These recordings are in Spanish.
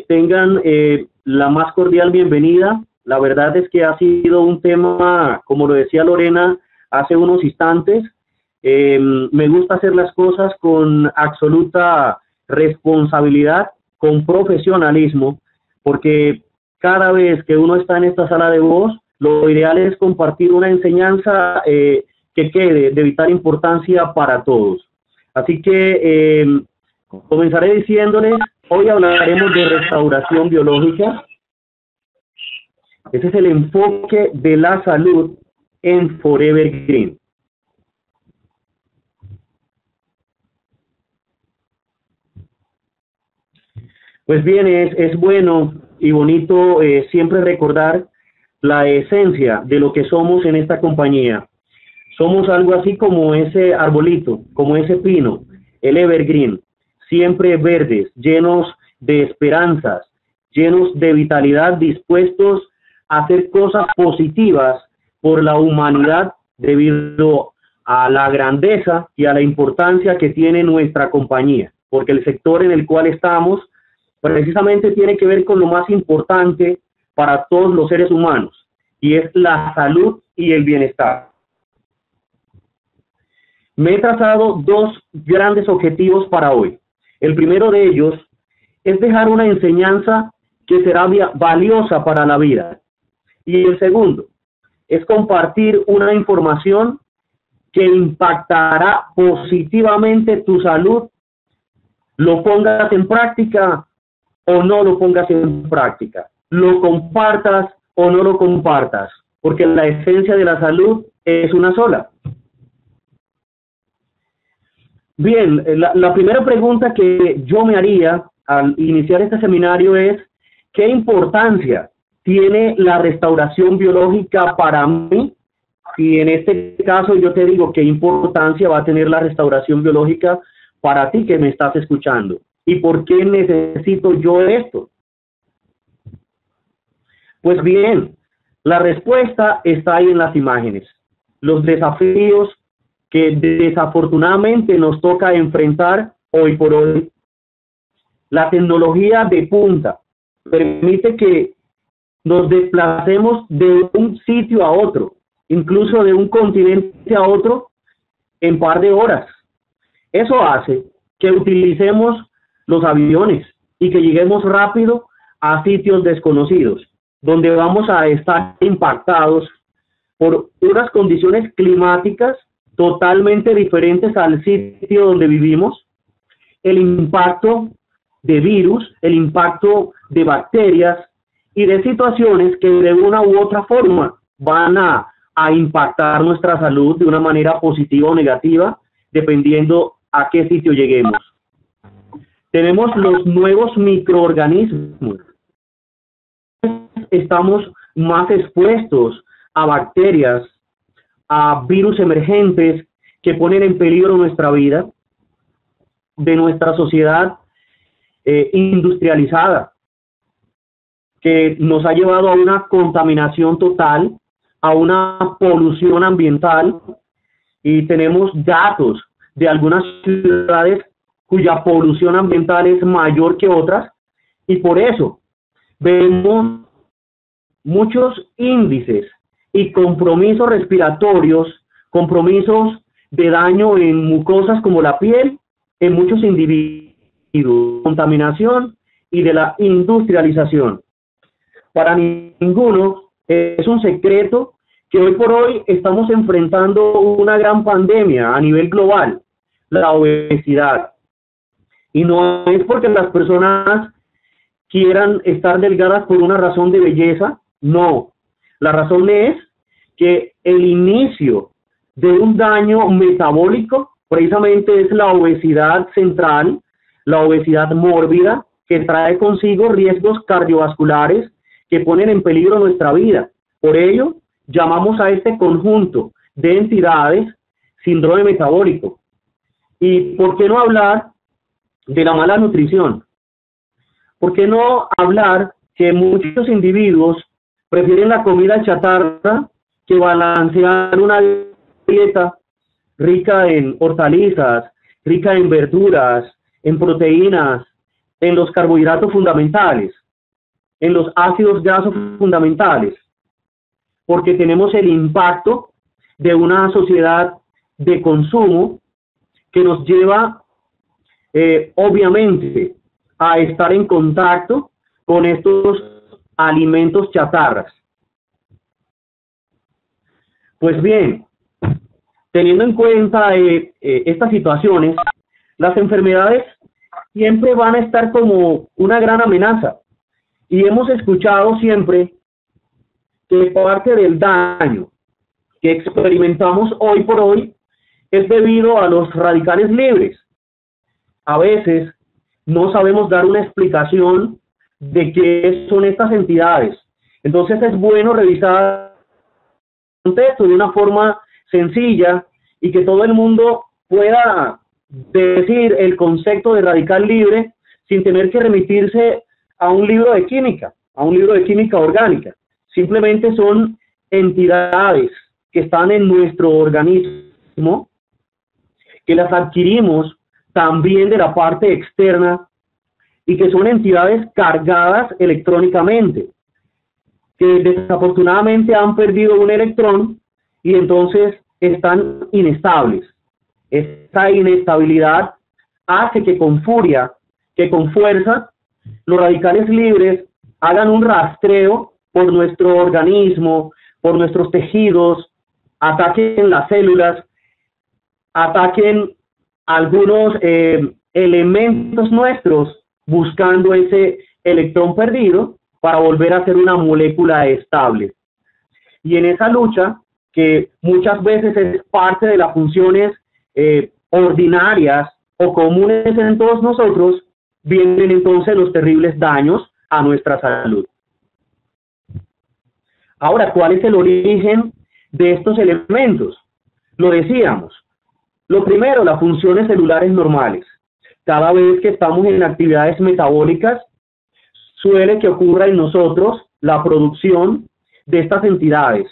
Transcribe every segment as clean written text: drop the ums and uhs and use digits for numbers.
Tengan la más cordial bienvenida. La verdad es que ha sido un tema, como lo decía Lorena hace unos instantes, me gusta hacer las cosas con absoluta responsabilidad, con profesionalismo, porque cada vez que uno está en esta sala de voz, lo ideal es compartir una enseñanza que quede de vital importancia para todos. Así que comenzaré diciéndoles, hoy hablaremos de restauración biológica. Ese es el enfoque de la salud en Forever Green. Pues bien, es bueno y bonito siempre recordar la esencia de lo que somos en esta compañía. Somos algo así como ese arbolito, como ese pino, el evergreen, siempre verdes, llenos de esperanzas, llenos de vitalidad, dispuestos a hacer cosas positivas por la humanidad debido a la grandeza y a la importancia que tiene nuestra compañía, porque el sector en el cual estamos precisamente tiene que ver con lo más importante para todos los seres humanos, y es la salud y el bienestar. Me he trazado dos grandes objetivos para hoy. El primero de ellos es dejar una enseñanza que será valiosa para la vida. Y el segundo es compartir una información que impactará positivamente tu salud, lo pongas en práctica o no lo pongas en práctica, lo compartas o no lo compartas, porque la esencia de la salud es una sola. Bien, la primera pregunta que yo me haría al iniciar este seminario es, ¿qué importancia tiene la restauración biológica para mí? Y en este caso yo te digo, ¿qué importancia va a tener la restauración biológica para ti que me estás escuchando? ¿Y por qué necesito yo esto? Pues bien, la respuesta está ahí en las imágenes. Los desafíos que desafortunadamente nos toca enfrentar hoy por hoy. La tecnología de punta permite que nos desplacemos de un sitio a otro, incluso de un continente a otro, en par de horas. Eso hace que utilicemos los aviones y que lleguemos rápido a sitios desconocidos, donde vamos a estar impactados por unas condiciones climáticas totalmente diferentes al sitio donde vivimos, el impacto de virus, el impacto de bacterias y de situaciones que de una u otra forma van a impactar nuestra salud de una manera positiva o negativa, dependiendo a qué sitio lleguemos. Tenemos los nuevos microorganismos. Estamos más expuestos a bacterias, a virus emergentes que ponen en peligro nuestra vida, de nuestra sociedad industrializada, que nos ha llevado a una contaminación total, a una polución ambiental, y tenemos datos de algunas ciudades cuya polución ambiental es mayor que otras, y por eso vemos muchos índices y compromisos respiratorios, compromisos de daño en mucosas como la piel, en muchos individuos, contaminación y de la industrialización. Para ninguno es un secreto que hoy por hoy estamos enfrentando una gran pandemia a nivel global, la obesidad. Y no es porque las personas quieran estar delgadas por una razón de belleza, no. La razón es que el inicio de un daño metabólico precisamente es la obesidad central, la obesidad mórbida, que trae consigo riesgos cardiovasculares que ponen en peligro nuestra vida. Por ello, llamamos a este conjunto de entidades síndrome metabólico. ¿Y por qué no hablar de la mala nutrición? ¿Por qué no hablar que muchos individuos prefieren la comida chatarra que balancear una dieta rica en hortalizas, rica en verduras, en proteínas, en los carbohidratos fundamentales, en los ácidos grasos fundamentales, porque tenemos el impacto de una sociedad de consumo que nos lleva, obviamente, a estar en contacto con estos alimentos chatarras. Pues bien, teniendo en cuenta estas situaciones, las enfermedades siempre van a estar como una gran amenaza. Y hemos escuchado siempre que parte del daño que experimentamos hoy por hoy es debido a los radicales libres. A veces no sabemos dar una explicación de qué son estas entidades. Entonces es bueno revisar el contexto de una forma sencilla y que todo el mundo pueda decir el concepto de radical libre sin tener que remitirse a un libro de química, a un libro de química orgánica. Simplemente son entidades que están en nuestro organismo, que las adquirimos también de la parte externa y que son entidades cargadas electrónicamente, que desafortunadamente han perdido un electrón y entonces están inestables. Esta inestabilidad hace que con furia, que con fuerza, los radicales libres hagan un rastreo por nuestro organismo, por nuestros tejidos, ataquen las células, ataquen algunos elementos nuestros, buscando ese electrón perdido para volver a ser una molécula estable. Y en esa lucha, que muchas veces es parte de las funciones ordinarias o comunes en todos nosotros, vienen entonces los terribles daños a nuestra salud. Ahora, ¿cuál es el origen de estos elementos? Lo decíamos. Lo primero, las funciones celulares normales. Cada vez que estamos en actividades metabólicas, suele que ocurra en nosotros la producción de estas entidades.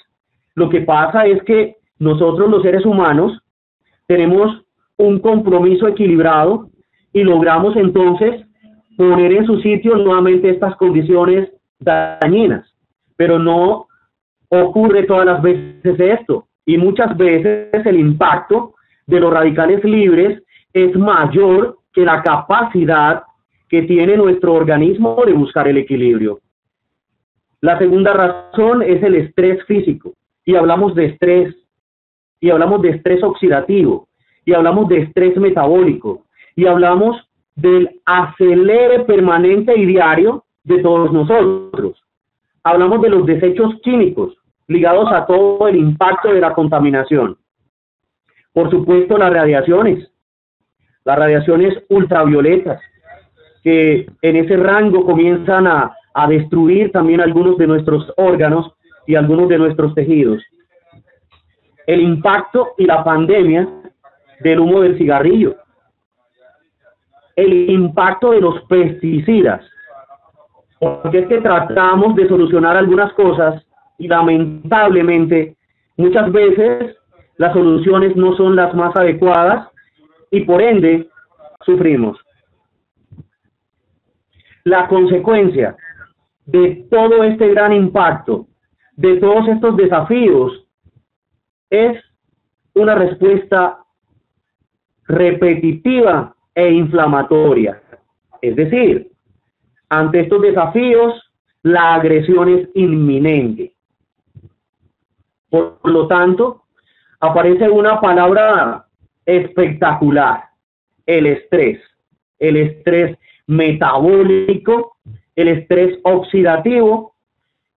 Lo que pasa es que nosotros los seres humanos tenemos un compromiso equilibrado y logramos entonces poner en su sitio nuevamente estas condiciones dañinas, pero no ocurre todas las veces esto, y muchas veces el impacto de los radicales libres es mayor que la capacidad que tiene nuestro organismo de buscar el equilibrio. La segunda razón es el estrés físico, y hablamos de estrés, y hablamos de estrés oxidativo, y hablamos de estrés metabólico, y hablamos del acelere permanente y diario de todos nosotros. Hablamos de los desechos químicos ligados a todo el impacto de la contaminación. Por supuesto, las radiaciones ultravioletas, que en ese rango comienzan a destruir también algunos de nuestros órganos y algunos de nuestros tejidos. El impacto y la pandemia del humo del cigarrillo. El impacto de los pesticidas. Porque es que tratamos de solucionar algunas cosas y lamentablemente muchas veces las soluciones no son las más adecuadas y por ende sufrimos. La consecuencia de todo este gran impacto, de todos estos desafíos, es una respuesta repetitiva e inflamatoria. Es decir, ante estos desafíos, la agresión es inminente. Por lo tanto, aparece una palabra espectacular: el estrés metabólico, el estrés oxidativo,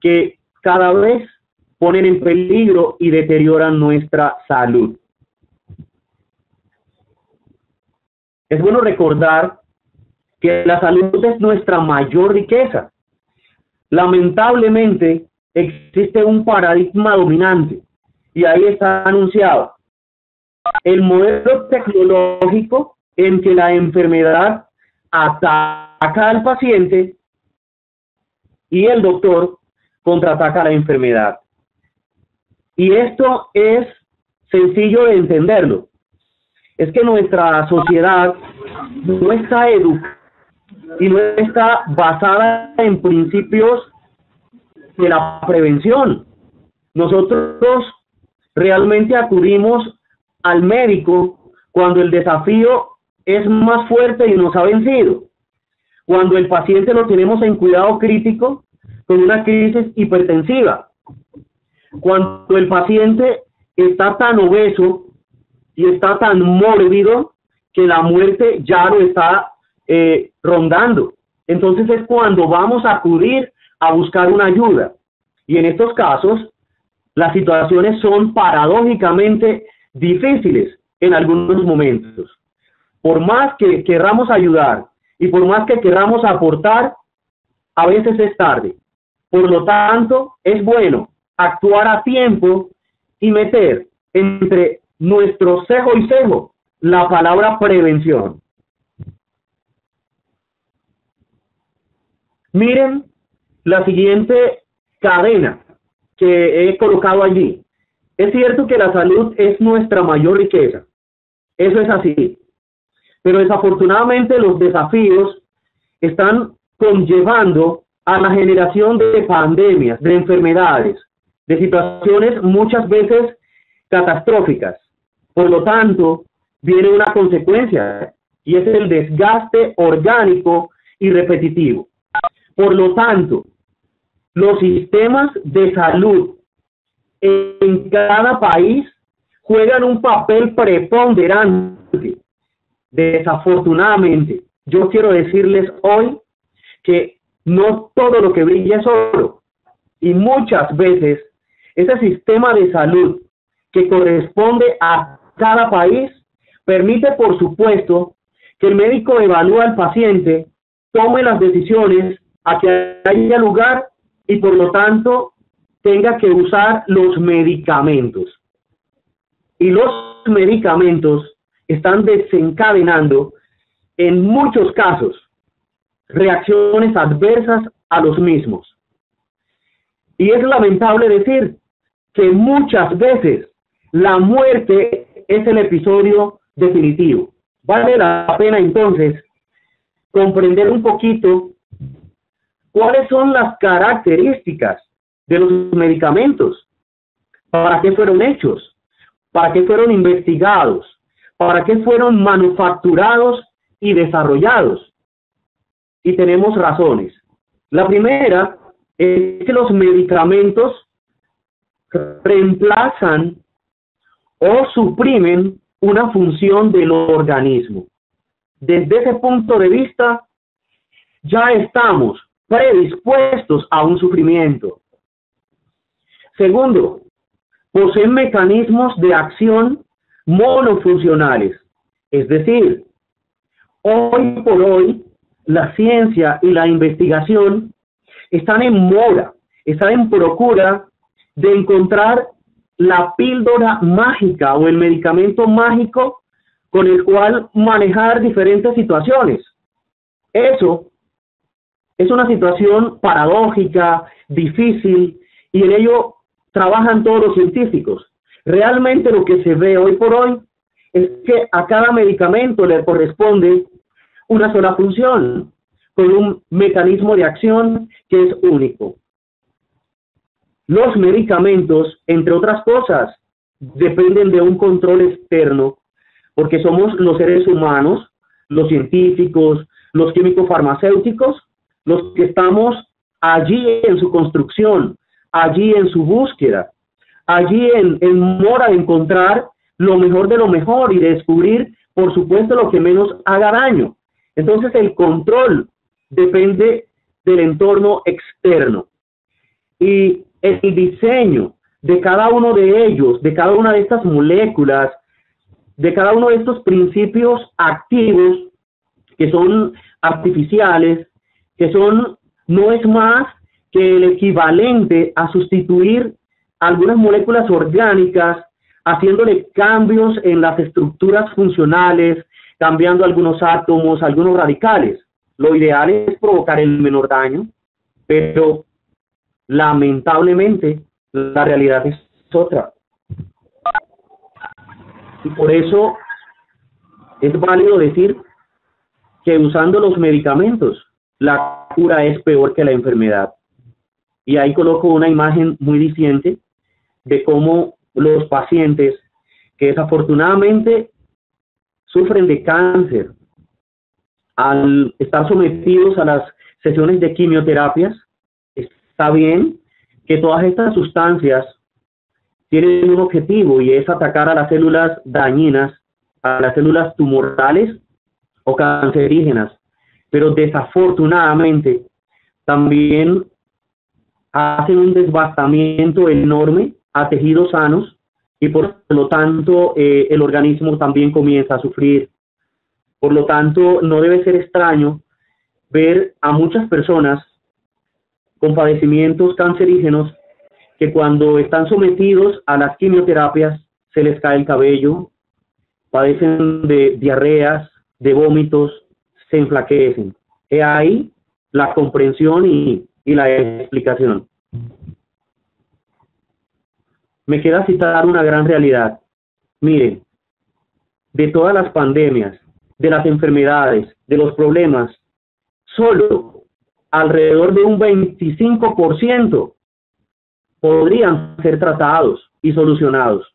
que cada vez ponen en peligro y deterioran nuestra salud. Es bueno recordar que la salud es nuestra mayor riqueza. Lamentablemente, existe un paradigma dominante, y ahí está anunciado: el modelo tecnológico en que la enfermedad ataca al paciente y el doctor contraataca la enfermedad. Y esto es sencillo de entenderlo. Es que nuestra sociedad no está educada y no está basada en principios de la prevención. Nosotros realmente acudimos al médico cuando el desafío es más fuerte y nos ha vencido, cuando el paciente lo tenemos en cuidado crítico con una crisis hipertensiva, cuando el paciente está tan obeso y está tan mórbido que la muerte ya lo está rondando. Entonces es cuando vamos a acudir a buscar una ayuda. Y en estos casos, las situaciones son paradójicamente difíciles en algunos momentos. Por más que querramos ayudar y por más que querramos aportar, a veces es tarde. Por lo tanto, es bueno actuar a tiempo y meter entre nuestro cejo y cejo la palabra prevención. Miren la siguiente cadena que he colocado allí. Es cierto que la salud es nuestra mayor riqueza. Eso es así. Pero desafortunadamente los desafíos están conllevando a la generación de pandemias, de enfermedades, de situaciones muchas veces catastróficas. Por lo tanto, viene una consecuencia y es el desgaste orgánico y repetitivo. Por lo tanto, los sistemas de salud en cada país juegan un papel preponderante. Desafortunadamente, yo quiero decirles hoy que no todo lo que brilla es oro. Y muchas veces ese sistema de salud que corresponde a cada país permite, por supuesto, que el médico evalúe al paciente, tome las decisiones a que haya lugar y por lo tanto tenga que usar los medicamentos. Y los medicamentos están desencadenando en muchos casos reacciones adversas a los mismos. Y es lamentable decir que muchas veces la muerte es el episodio definitivo. Vale la pena entonces comprender un poquito cuáles son las características de los medicamentos, para qué fueron hechos, para qué fueron investigados, para qué fueron manufacturados y desarrollados. Y tenemos razones. La primera es que los medicamentos reemplazan o suprimen una función del organismo. Desde ese punto de vista, ya estamos predispuestos a un sufrimiento. Segundo, poseen mecanismos de acción monofuncionales. Es decir, hoy por hoy, la ciencia y la investigación están en mora, están en procura de encontrar la píldora mágica o el medicamento mágico con el cual manejar diferentes situaciones. Eso es una situación paradójica, difícil, y en ello trabajan todos los científicos. Realmente lo que se ve hoy por hoy es que a cada medicamento le corresponde una sola función, con un mecanismo de acción que es único. Los medicamentos, entre otras cosas, dependen de un control externo, porque somos los seres humanos, los científicos, los químicos farmacéuticos, los que estamos allí en su construcción, allí en su búsqueda, allí en mora de encontrar lo mejor de lo mejor y descubrir, por supuesto, lo que menos haga daño. Entonces, el control depende del entorno externo. Y el diseño de cada uno de ellos, de cada una de estas moléculas, de cada uno de estos principios activos que son artificiales, que son, no es más que el equivalente a sustituir algunas moléculas orgánicas, haciéndole cambios en las estructuras funcionales, cambiando algunos átomos, algunos radicales. Lo ideal es provocar el menor daño, pero lamentablemente la realidad es otra. Y por eso es válido decir que usando los medicamentos la cura es peor que la enfermedad. Y ahí coloco una imagen muy diciente de cómo los pacientes que desafortunadamente sufren de cáncer, al estar sometidos a las sesiones de quimioterapias, está bien que todas estas sustancias tienen un objetivo y es atacar a las células dañinas, a las células tumorales o cancerígenas, pero desafortunadamente también hacen un devastamiento enorme a tejidos sanos y por lo tanto el organismo también comienza a sufrir. Por lo tanto, no debe ser extraño ver a muchas personas con padecimientos cancerígenos que cuando están sometidos a las quimioterapias se les cae el cabello, padecen de diarreas, de vómitos, se enflaquecen. He ahí la comprensión y la explicación. Me queda citar una gran realidad. Miren, de todas las pandemias, de las enfermedades, de los problemas, solo alrededor de un 25% podrían ser tratados y solucionados.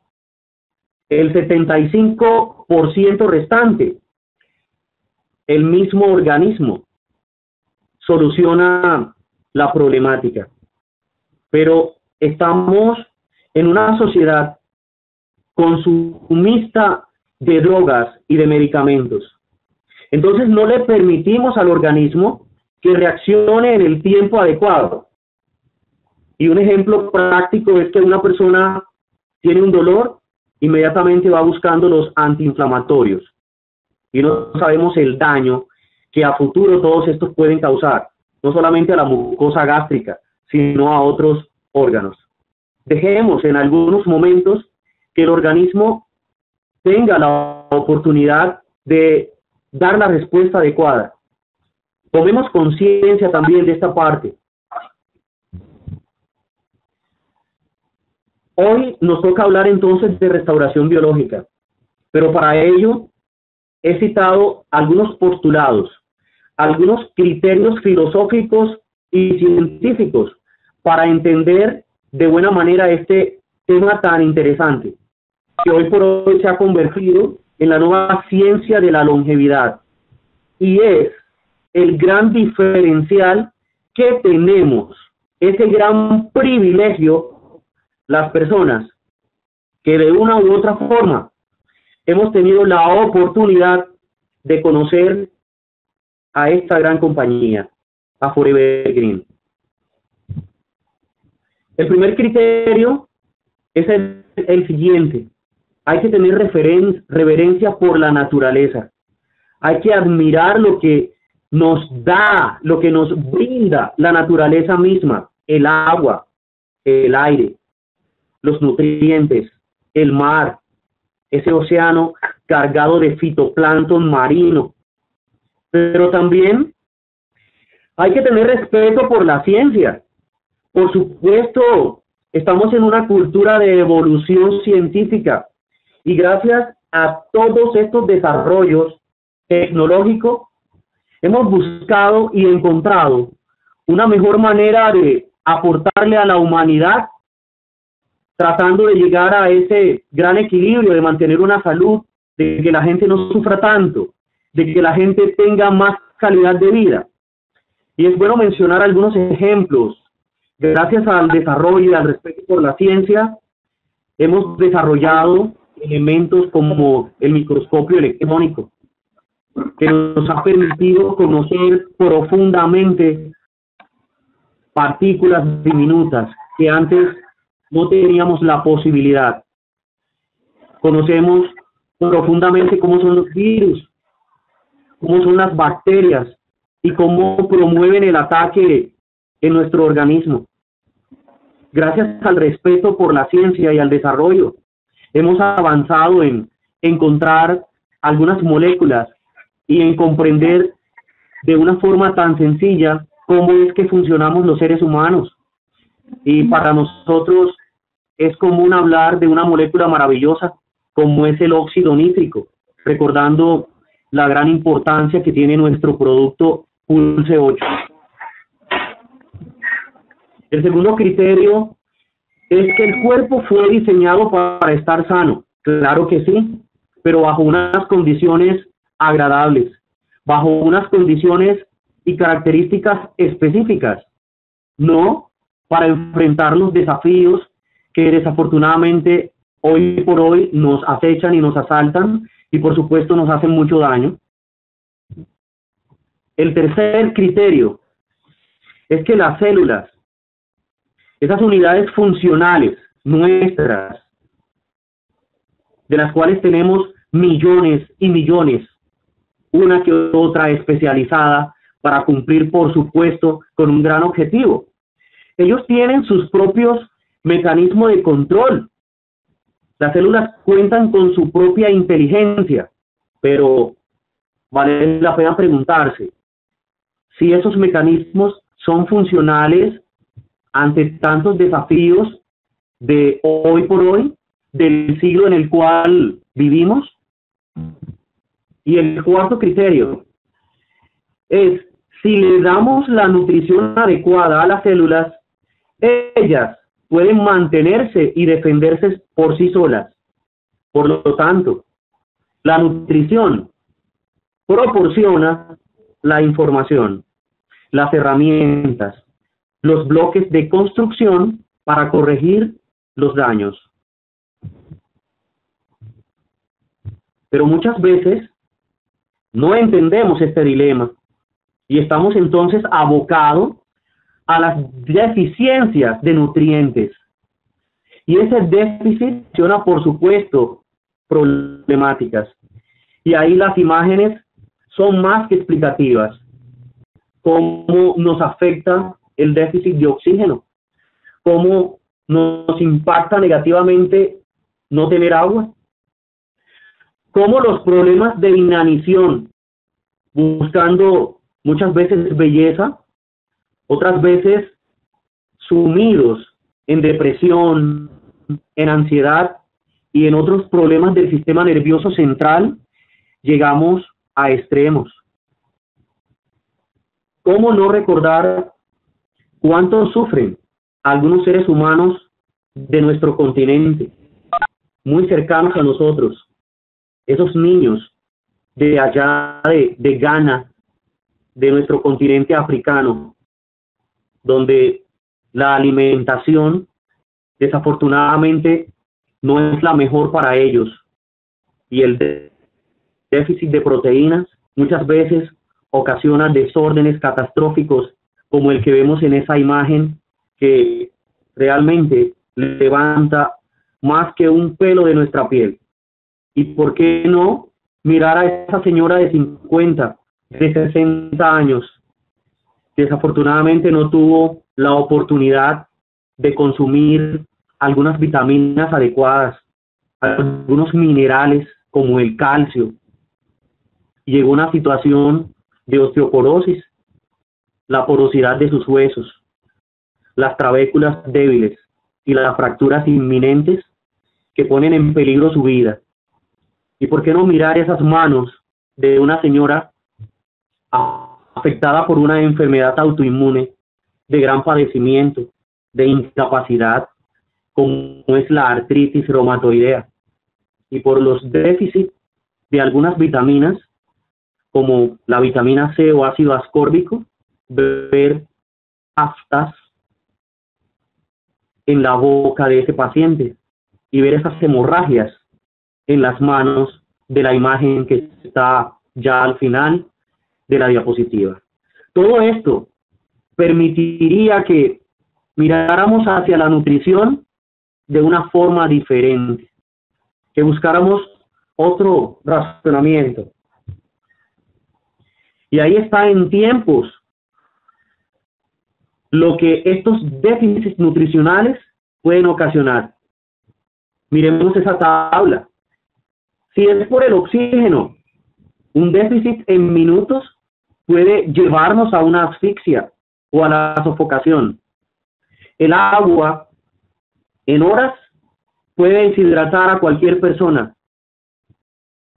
El 75% restante, el mismo organismo soluciona la problemática. Pero estamos en una sociedad consumista de drogas y de medicamentos. Entonces no le permitimos al organismo que reaccione en el tiempo adecuado. Y un ejemplo práctico es que una persona tiene un dolor, inmediatamente va buscando los antiinflamatorios. Y no sabemos el daño que a futuro todos estos pueden causar, no solamente a la mucosa gástrica, sino a otros órganos. Dejemos en algunos momentos que el organismo tenga la oportunidad de dar la respuesta adecuada. Tomemos conciencia también de esta parte. Hoy nos toca hablar entonces de restauración biológica, pero para ello he citado algunos postulados, algunos criterios filosóficos y científicos para entender de buena manera este tema tan interesante, que hoy por hoy se ha convertido en la nueva ciencia de la longevidad, y es el gran diferencial que tenemos, ese gran privilegio, las personas que de una u otra forma hemos tenido la oportunidad de conocer a esta gran compañía, a Forever Green. El primer criterio es el siguiente: hay que tener reverencia por la naturaleza. Hay que admirar lo que nos da, lo que nos brinda la naturaleza misma, el agua, el aire, los nutrientes, el mar, ese océano cargado de fitoplancton marino. Pero también hay que tener respeto por la ciencia. Por supuesto, estamos en una cultura de evolución científica y gracias a todos estos desarrollos tecnológicos hemos buscado y encontrado una mejor manera de aportarle a la humanidad, tratando de llegar a ese gran equilibrio de mantener una salud, de que la gente no sufra tanto, de que la gente tenga más calidad de vida. Y es bueno mencionar algunos ejemplos. Gracias al desarrollo y al respeto por la ciencia, hemos desarrollado elementos como el microscopio electrónico, que nos ha permitido conocer profundamente partículas diminutas que antes no teníamos la posibilidad. Conocemos profundamente cómo son los virus, cómo son las bacterias y cómo promueven el ataque en nuestro organismo. Gracias al respeto por la ciencia y al desarrollo, hemos avanzado en encontrar algunas moléculas y en comprender de una forma tan sencilla cómo es que funcionamos los seres humanos. Y para nosotros es común hablar de una molécula maravillosa como es el óxido nítrico, recordando la gran importancia que tiene nuestro producto Pulse 8. El segundo criterio es que el cuerpo fue diseñado para estar sano. Claro que sí, pero bajo unas condiciones agradables, bajo unas condiciones y características específicas, no para enfrentar los desafíos que desafortunadamente hoy por hoy nos acechan y nos asaltan y por supuesto nos hacen mucho daño. El tercer criterio es que las células, esas unidades funcionales nuestras, de las cuales tenemos millones y millones, una que otra especializada para cumplir, por supuesto, con un gran objetivo. Ellos tienen sus propios mecanismos de control. Las células cuentan con su propia inteligencia, pero vale la pena preguntarse si esos mecanismos son funcionales ante tantos desafíos de hoy por hoy, del siglo en el cual vivimos. Y el cuarto criterio es, si le damos la nutrición adecuada a las células, ellas pueden mantenerse y defenderse por sí solas. Por lo tanto, la nutrición proporciona la información, las herramientas, los bloques de construcción para corregir los daños. Pero muchas veces no entendemos este dilema y estamos entonces abocados a las deficiencias de nutrientes. Y ese déficit funciona, por supuesto, problemáticas. Y ahí las imágenes son más que explicativas. Cómo nos afecta el déficit de oxígeno, cómo nos impacta negativamente no tener agua, cómo los problemas de inanición, buscando muchas veces belleza, otras veces sumidos en depresión, en ansiedad y en otros problemas del sistema nervioso central, llegamos a extremos. ¿Cómo no recordar cuánto sufren algunos seres humanos de nuestro continente, muy cercanos a nosotros? Esos niños de allá de Ghana, de nuestro continente africano, donde la alimentación desafortunadamente no es la mejor para ellos y el déficit de proteínas muchas veces ocasiona desórdenes catastróficos como el que vemos en esa imagen, que realmente levanta más que un pelo de nuestra piel. ¿Y por qué no mirar a esa señora de 50, de 60 años, que desafortunadamente no tuvo la oportunidad de consumir algunas vitaminas adecuadas, algunos minerales como el calcio? Llegó una situación de osteoporosis, la porosidad de sus huesos, las trabéculas débiles y las fracturas inminentes que ponen en peligro su vida. ¿Y por qué no mirar esas manos de una señora afectada por una enfermedad autoinmune de gran padecimiento, de incapacidad, como es la artritis reumatoidea, y por los déficits de algunas vitaminas, como la vitamina C o ácido ascórbico, ver aftas en la boca de ese paciente y ver esas hemorragias en las manos de la imagen que está ya al final de la diapositiva? Todo esto permitiría que miráramos hacia la nutrición de una forma diferente, que buscáramos otro razonamiento. Y ahí está en tiempos lo que estos déficits nutricionales pueden ocasionar. Miremos esa tabla. Si es por el oxígeno, un déficit en minutos puede llevarnos a una asfixia o a la sofocación. El agua en horas puede deshidratar a cualquier persona.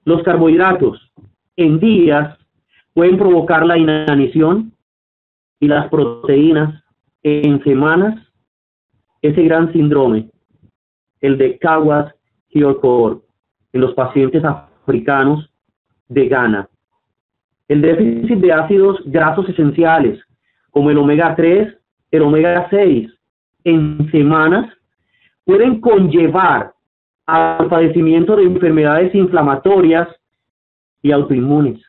Los carbohidratos en días pueden provocar la inanición y las proteínas en semanas, ese gran síndrome, el de Kawasaki-Okoor, en los pacientes africanos de Ghana. El déficit de ácidos grasos esenciales, como el omega 3, el omega 6, en semanas, pueden conllevar al padecimiento de enfermedades inflamatorias y autoinmunes.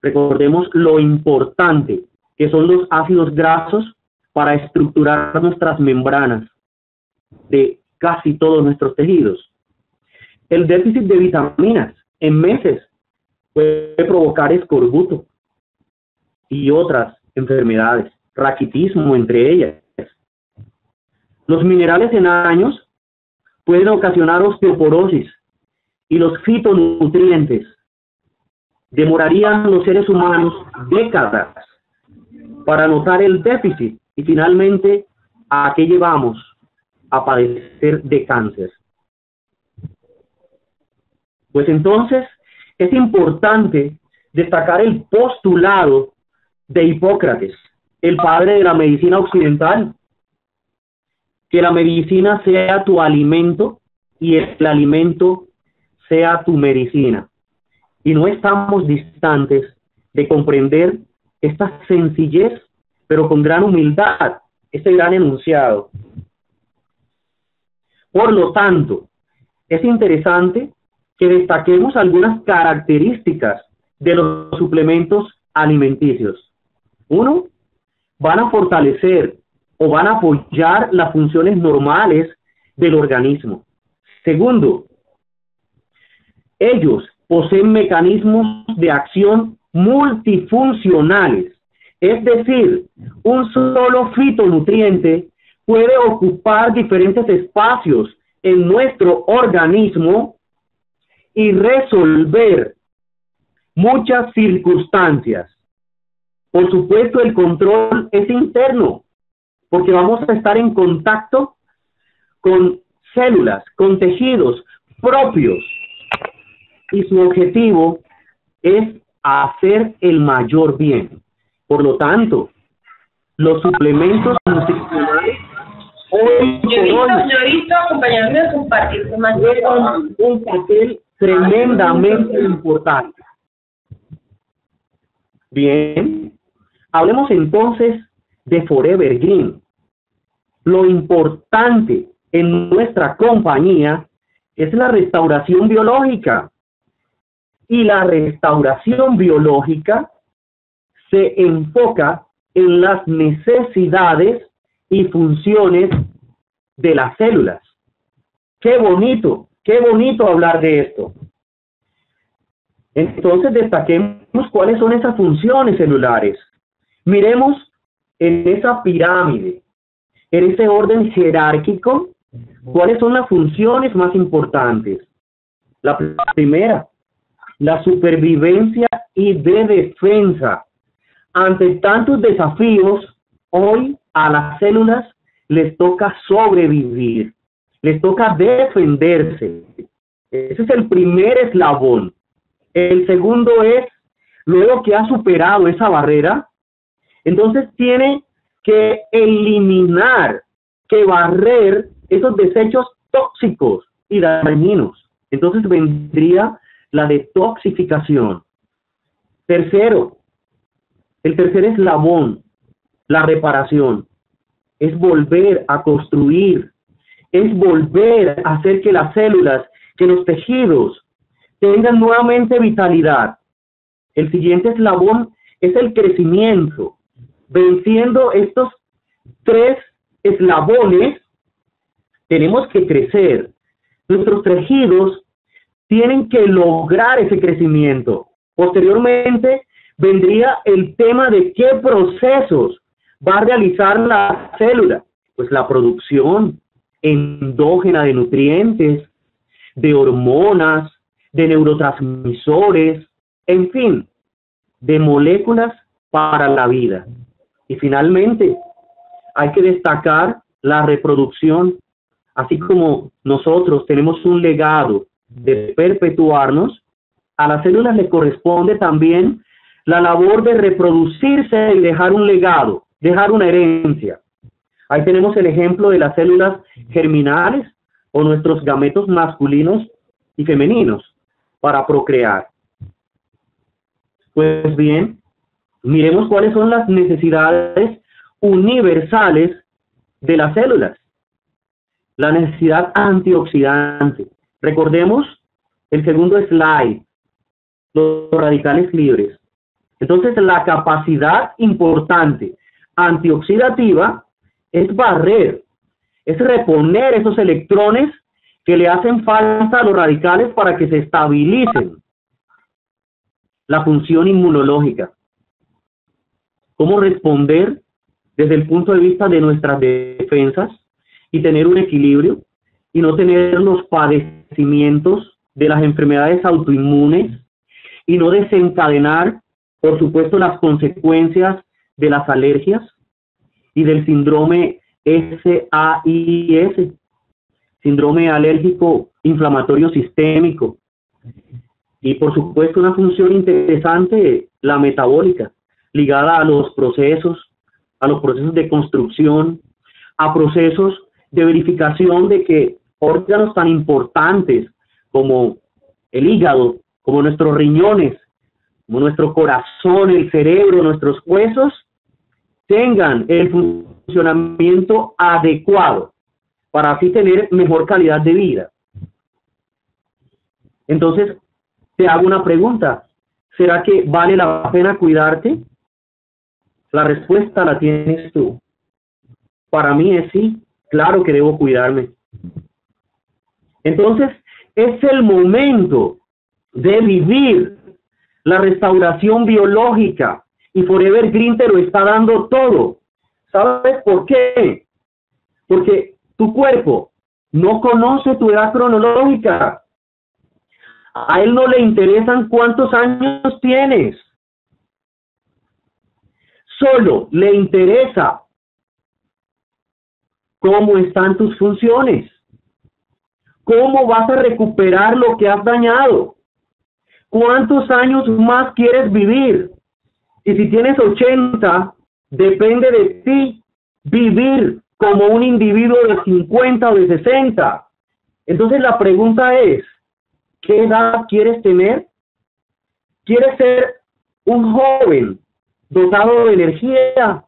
Recordemos lo importante que son los ácidos grasos para estructurar nuestras membranas de casi todos nuestros tejidos. El déficit de vitaminas en meses puede provocar escorbuto y otras enfermedades, raquitismo entre ellas. Los minerales en años pueden ocasionar osteoporosis y los fitonutrientes demorarían los seres humanos décadas para notar el déficit y finalmente a qué llevamos a padecer de cáncer. Pues entonces es importante destacar el postulado de Hipócrates, el padre de la medicina occidental, que la medicina sea tu alimento y el alimento sea tu medicina. Y no estamos distantes de comprender esta sencillez, pero con gran humildad, este gran enunciado. Por lo tanto, es interesante que destaquemos algunas características de los suplementos alimenticios. Uno, van a fortalecer o van a apoyar las funciones normales del organismo. Segundo, ellos poseen mecanismos de acción multifuncionales, es decir, un solo fitonutriente puede ocupar diferentes espacios en nuestro organismo y resolver muchas circunstancias. Por supuesto, el control es interno, porque vamos a estar en contacto con células, con tejidos propios, y su objetivo es hacer el mayor bien. Por lo tanto, los suplementos nutricionales hoy yo he visto acompañarme de compartir juegan un papel tremendamente importante. Bien, hablemos entonces de Forever Green. Lo importante en nuestra compañía es la restauración biológica. Y la restauración biológica se enfoca en las necesidades y funciones de las células. Qué bonito hablar de esto. Entonces destaquemos cuáles son esas funciones celulares. Miremos en esa pirámide, en ese orden jerárquico, cuáles son las funciones más importantes. La primera, la supervivencia y de defensa. Ante tantos desafíos, hoy a las células les toca sobrevivir, les toca defenderse. Ese es el primer eslabón. El segundo es, luego que ha superado esa barrera, entonces tiene que eliminar, que barrer esos desechos tóxicos y dañinos. Entonces vendría la detoxificación. Tercero, el tercer eslabón, la reparación, es volver a construir, es volver a hacer que las células, que los tejidos tengan nuevamente vitalidad. El siguiente eslabón es el crecimiento. Venciendo estos tres eslabones, tenemos que crecer. Nuestros tejidos tienen que lograr ese crecimiento. Posteriormente vendría el tema de qué procesos va a realizar la célula. Pues la producción endógena de nutrientes, de hormonas, de neurotransmisores, en fin, de moléculas para la vida. Y finalmente, hay que destacar la reproducción, así como nosotros tenemos un legado de perpetuarnos, a las células le corresponde también la labor de reproducirse y dejar un legado, dejar una herencia. Ahí tenemos el ejemplo de las células germinales o nuestros gametos masculinos y femeninos para procrear. Pues bien, miremos cuáles son las necesidades universales de las células. La necesidad antioxidante. Recordemos el segundo slide, los radicales libres. Entonces, la capacidad importante antioxidativa es barrer, es reponer esos electrones que le hacen falta a los radicales para que se estabilicen. La función inmunológica. ¿Cómo responder desde el punto de vista de nuestras defensas y tener un equilibrio y no tener los padecimientos de las enfermedades autoinmunes y no desencadenar, por supuesto, las consecuencias de las alergias y del síndrome SAIS, síndrome alérgico inflamatorio sistémico? Y por supuesto una función interesante, la metabólica, ligada a los procesos de construcción, a procesos de verificación de que órganos tan importantes como el hígado, como nuestros riñones, como nuestro corazón, el cerebro, nuestros huesos, tengan el funcionamiento adecuado para así tener mejor calidad de vida. Entonces, te hago una pregunta. ¿Será que vale la pena cuidarte? La respuesta la tienes tú. Para mí es sí, claro que debo cuidarme. Entonces, es el momento de vivir la restauración biológica y Forever Green te lo está dando todo. ¿Sabes por qué? Porque tu cuerpo no conoce tu edad cronológica. A él no le interesan cuántos años tienes. Solo le interesa cómo están tus funciones. ¿Cómo vas a recuperar lo que has dañado? ¿Cuántos años más quieres vivir? Y si tienes 80, depende de ti vivir como un individuo de 50 o de 60. Entonces la pregunta es, ¿qué edad quieres tener? ¿Quieres ser un joven dotado de energía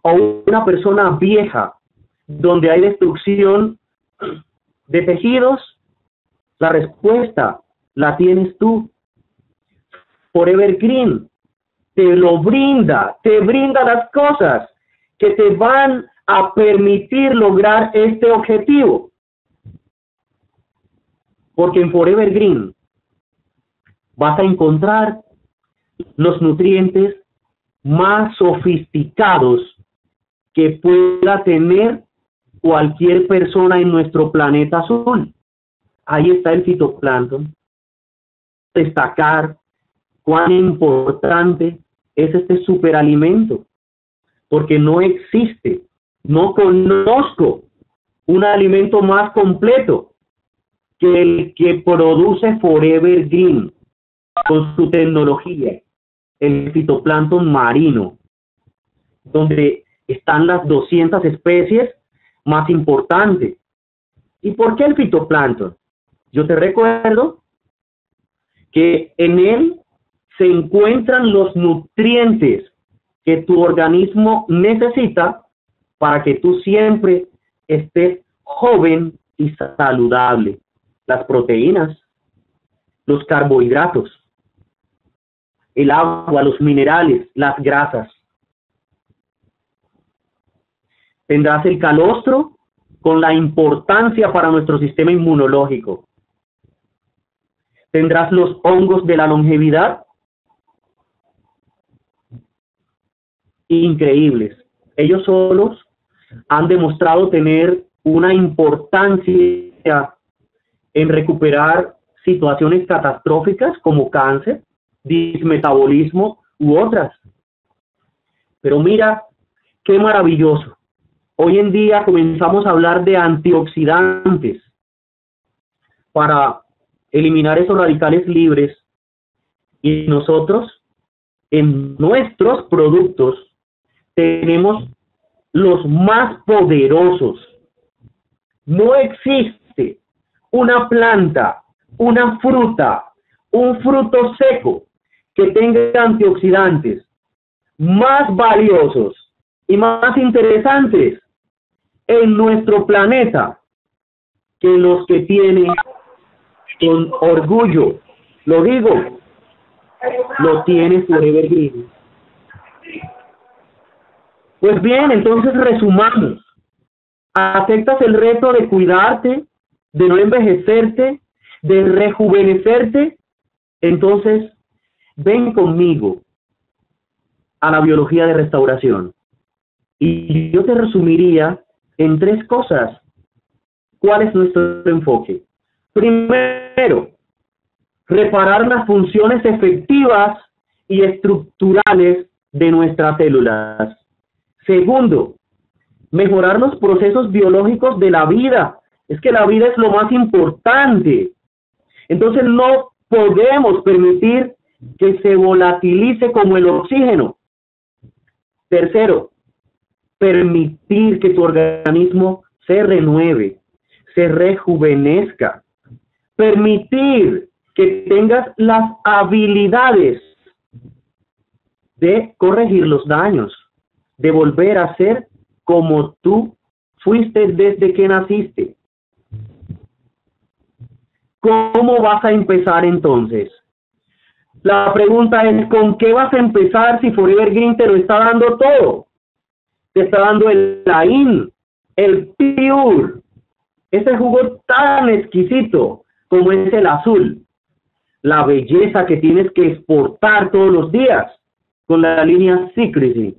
o una persona vieja donde hay destrucción de tejidos? La respuesta la tienes tú. Forever Green te lo brinda, te brinda las cosas que te van a permitir lograr este objetivo. Porque en Forever Green vas a encontrar los nutrientes más sofisticados que pueda tener cualquier persona en nuestro planeta azul. Ahí está el fitoplancton. Destacar cuán importante es este superalimento, porque no existe, no conozco un alimento más completo que el que produce Forever Green con su tecnología, el fitoplancton marino, donde están las 200 especies más importantes. ¿Y por qué el fitoplancton? Yo te recuerdo que en él se encuentran los nutrientes que tu organismo necesita para que tú siempre estés joven y saludable. Las proteínas, los carbohidratos, el agua, los minerales, las grasas. Tendrás el calostro con la importancia para nuestro sistema inmunológico. Tendrás los hongos de la longevidad, increíbles. Ellos solos han demostrado tener una importancia en recuperar situaciones catastróficas como cáncer, dismetabolismo u otras. Pero mira, qué maravilloso. Hoy en día comenzamos a hablar de antioxidantes para eliminar esos radicales libres Y nosotros, en nuestros productos, tenemos los más poderosos. No existe una planta, una fruta, un fruto seco que tenga antioxidantes más valiosos y más interesantes en nuestro planeta que los que tiene con orgullo, lo digo, lo tiene Forever Green. Pues bien, entonces resumamos. ¿Aceptas el reto de cuidarte, de no envejecerte, de rejuvenecerte? Entonces, ven conmigo a la biología de restauración. Y yo te resumiría en 3 cosas. ¿Cuál es nuestro enfoque? Primero, reparar las funciones efectivas y estructurales de nuestras células. Segundo, mejorar los procesos biológicos de la vida. Es que la vida es lo más importante. Entonces no podemos permitir que se volatilice como el oxígeno. Tercero, permitir que tu organismo se renueve, se rejuvenezca. Permitir que tengas las habilidades de corregir los daños, de volver a ser como tú fuiste desde que naciste. ¿Cómo vas a empezar entonces? La pregunta es, ¿con qué vas a empezar si Forever Green te lo está dando todo? Te está dando el AIN, el Pure, ese jugo tan exquisito como es el azul, la belleza que tienes que exportar todos los días con la línea Secrecy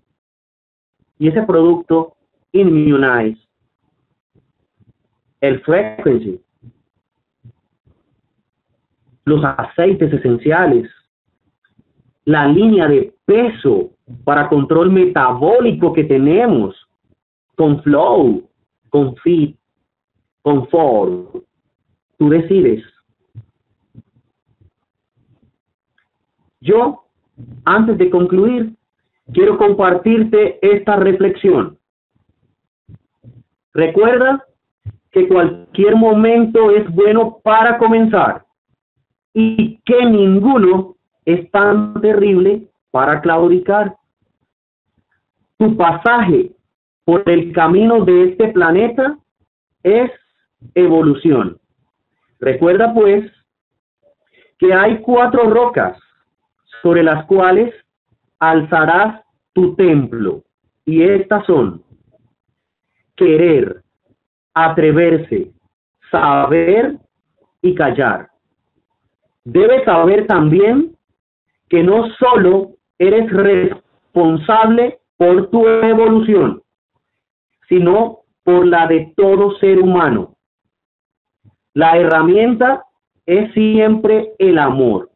y ese producto Immunize, el Frequency, los aceites esenciales, la línea de peso para control metabólico que tenemos con Flow, con Fit, con Form. Tú decides. Yo, antes de concluir, quiero compartirte esta reflexión. Recuerda que cualquier momento es bueno para comenzar y que ninguno es tan terrible para claudicar. Tu pasaje por el camino de este planeta es evolución. Recuerda pues que hay 4 rocas sobre las cuales alzarás tu templo, y estas son: querer, atreverse, saber y callar. Debes saber también que no solo eres responsable por tu evolución, sino por la de todo ser humano. La herramienta es siempre el amor,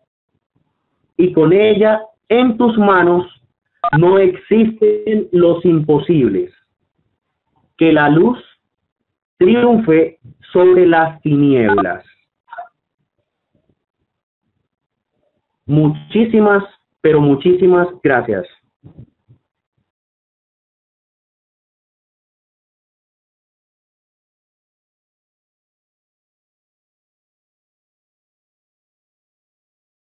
y con ella en tus manos no existen los imposibles. Que la luz triunfe sobre las tinieblas. Muchísimas, pero muchísimas gracias.